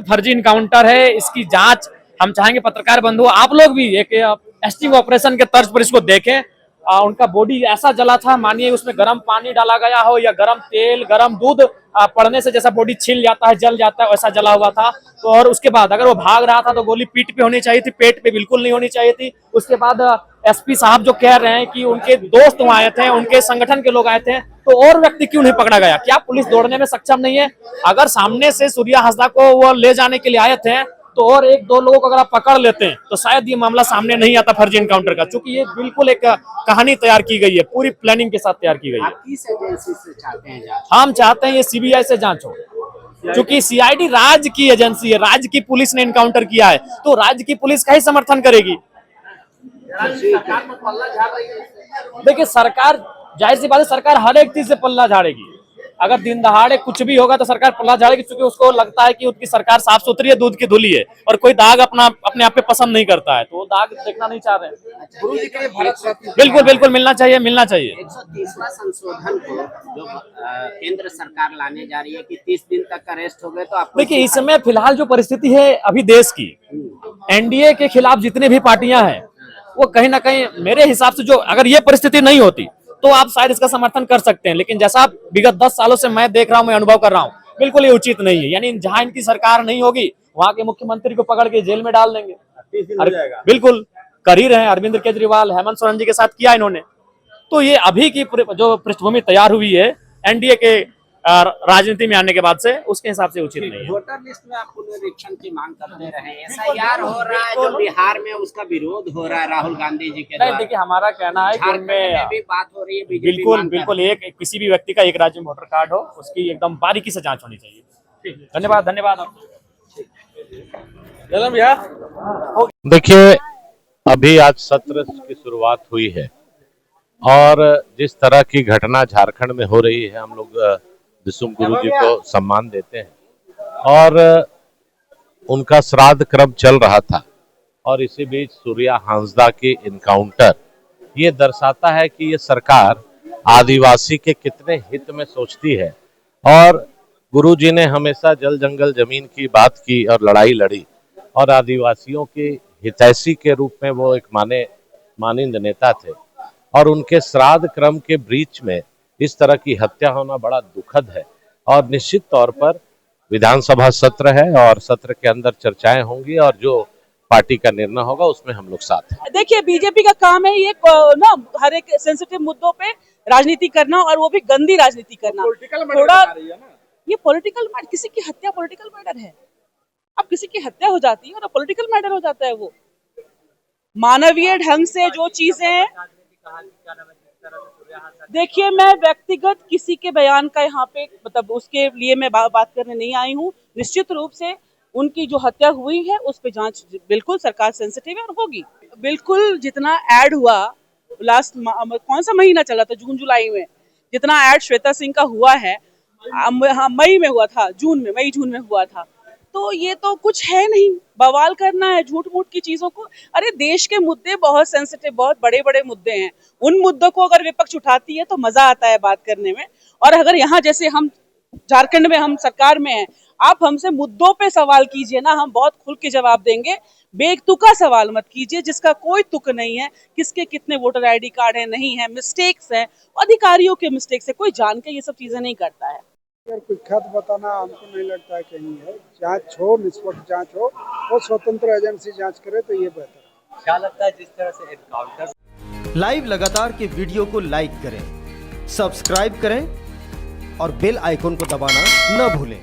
फर्जी इनकाउंटर है, इसकी जांच हम चाहेंगे पत्रकार बंधु आप लोग भी एक टेस्टिंग ऑपरेशन के तर्ज पर इसको देखें। उनका बॉडी ऐसा जला था, मानिए उसमें गर्म पानी डाला गया हो या गर्म तेल गर्म दूध पड़ने से जैसा बॉडी छिल जाता है जल जाता है वैसा जला हुआ था। तो और उसके बाद अगर वो भाग रहा था तो गोली पीठ पे होनी चाहिए थी, पेट पे बिल्कुल नहीं होनी चाहिए थी। उसके बाद एसपी साहब जो कह रहे हैं कि उनके दोस्त वहां आए थे, उनके संगठन के लोग आए थे, तो और व्यक्ति क्यों नहीं पकड़ा गया? क्या पुलिस दौड़ने में सक्षम नहीं है? अगर सामने से सूर्या हासदा को वो ले जाने के लिए आए थे तो और एक दो लोगों को अगर आप पकड़ लेते हैं तो शायद ये मामला सामने नहीं आता फर्जी एनकाउंटर का, क्योंकि ये बिल्कुल एक कहानी तैयार की गई है, पूरी प्लानिंग के साथ तैयार की गई है। आप किस एजेंसी से चाहते हैं जांच? हम चाहते हैं ये सीबीआई से जांच हो, क्योंकि सीआईडी राज्य की एजेंसी है, राज्य की पुलिस ने इनकाउंटर किया है तो राज्य की पुलिस का ही समर्थन करेगी। देखिए सरकार, जाहिर सी बात है, सरकार हर एक चीज से पल्ला झाड़ेगी। अगर दिन दहाड़े कुछ भी होगा तो सरकार पल्ला झाड़ेगी, क्योंकि उसको लगता है कि उनकी सरकार साफ सुथरी है, दूध की धुली है और कोई दाग अपने आप पे पसंद नहीं करता है, तो वो दाग देखना नहीं चाह रहे हैं। गुरु जी के भारत रत्न बिल्कुल बिल्कुल मिलना चाहिए, मिलना चाहिए। 130वां संशोधन को जो केंद्र सरकार लाने जा रही है कि 30 दिन तक अरेस्ट हो गए तो आप देखिए इस समय फिलहाल जो परिस्थिति है अभी देश की, एनडीए के खिलाफ जितनी भी पार्टियां हैं वो कहीं ना कहीं मेरे हिसाब से, जो अगर ये परिस्थिति नहीं होती तो आप शायद इसका समर्थन कर सकते हैं, लेकिन जैसा विगत 10 सालों से मैं देख रहा हूं, मैं अनुभव कर रहा हूं, बिल्कुल ये उचित नहीं है। यानी जहां इनकी सरकार नहीं होगी वहां के मुख्यमंत्री को पकड़ के जेल में डाल देंगे। बिल्कुल कर ही रहे हैं, अरविंद केजरीवाल हेमंत सोरेन जी के साथ किया इन्होंने। तो ये अभी की जो पृष्ठभूमि तैयार हुई है एनडीए के राजनीति में आने के बाद से, उसके हिसाब से उचित नहीं है। वोटर लिस्ट में आप पुनरीक्षण की मांग करते रहे, एसआईआर हो रहा है जो बिहार में, उसका विरोध हो रहा है राहुल गांधी जी के द्वारा। देखिए हमारा कहना है कि उनमें भी बात हो रही है, बिल्कुल बिल्कुल एक किसी भी व्यक्ति का एक राज्य में वोटर कार्ड हो, उसकी एकदम बारीकी से जांच होनी चाहिए। धन्यवाद धन्यवाद। देखिए अभी आज सत्र की शुरुआत हुई है और जिस तरह की घटना झारखंड में हो रही है, हम लोग विशुम गुरु जी को सम्मान देते हैं और उनका श्राद्ध क्रम चल रहा था और इसी बीच सूर्या हांसदा की इनकाउंटर, ये दर्शाता है कि ये सरकार आदिवासी के कितने हित में सोचती है। और गुरु जी ने हमेशा जल जंगल जमीन की बात की और लड़ाई लड़ी और आदिवासियों की हितैषी के रूप में वो एक मानिंद नेता थे और उनके श्राद्ध क्रम के बीच में इस तरह की हत्या होना बड़ा दुखद है। और निश्चित तौर पर विधानसभा सत्र है और सत्र के अंदर चर्चाएं होंगी और जो पार्टी का निर्णय होगा उसमें हम लोग साथ हैं। देखिए बीजेपी का काम है ये ना हर एक सेंसिटिव मुद्दों पे राजनीति करना, और वो भी गंदी राजनीति करना। थोड़ा ये पॉलिटिकल मैटर, किसी की हत्या पॉलिटिकल मैटर है। अब किसी की हत्या हो जाती है और पॉलिटिकल मैटर हो जाता है। वो मानवीय ढंग से जो चीजें, देखिए मैं व्यक्तिगत किसी के बयान का यहाँ पे मतलब उसके लिए मैं बात करने नहीं आई हूँ। निश्चित रूप से उनकी जो हत्या हुई है उस पे जांच बिल्कुल सरकार सेंसिटिव है और होगी। बिल्कुल जितना ऐड हुआ लास्ट कौन सा महीना चला था, जून जुलाई में, जितना ऐड श्वेता सिंह का हुआ है, मई में हुआ था, मई जून में हुआ था, तो ये तो कुछ है नहीं। बवाल करना है झूठ मूठ की चीजों को। अरे देश के मुद्दे बहुत सेंसिटिव, बहुत बड़े बड़े मुद्दे हैं। उन मुद्दों को अगर विपक्ष उठाती है तो मजा आता है बात करने में। और अगर यहाँ जैसे हम झारखंड में हम सरकार में हैं, आप हमसे मुद्दों पे सवाल कीजिए ना, हम बहुत खुल के जवाब देंगे। बेतुका सवाल मत कीजिए जिसका कोई तुक नहीं है, किसके कितने वोटर आईडी कार्ड है, नहीं है, मिस्टेक्स है, अधिकारियों के मिस्टेक्स है, कोई जान के ये सब चीजें नहीं करता है। अगर कोई खत बताना हमको नहीं लगता है कहीं है। जांच हो, निष्पक्ष जांच हो और स्वतंत्र एजेंसी जांच करे तो ये बेहतर है। क्या लगता है जिस तरह से एनकाउंटर लाइव लगातार के वीडियो को लाइक करें, सब्सक्राइब करें और बेल आइकन को दबाना न भूलें।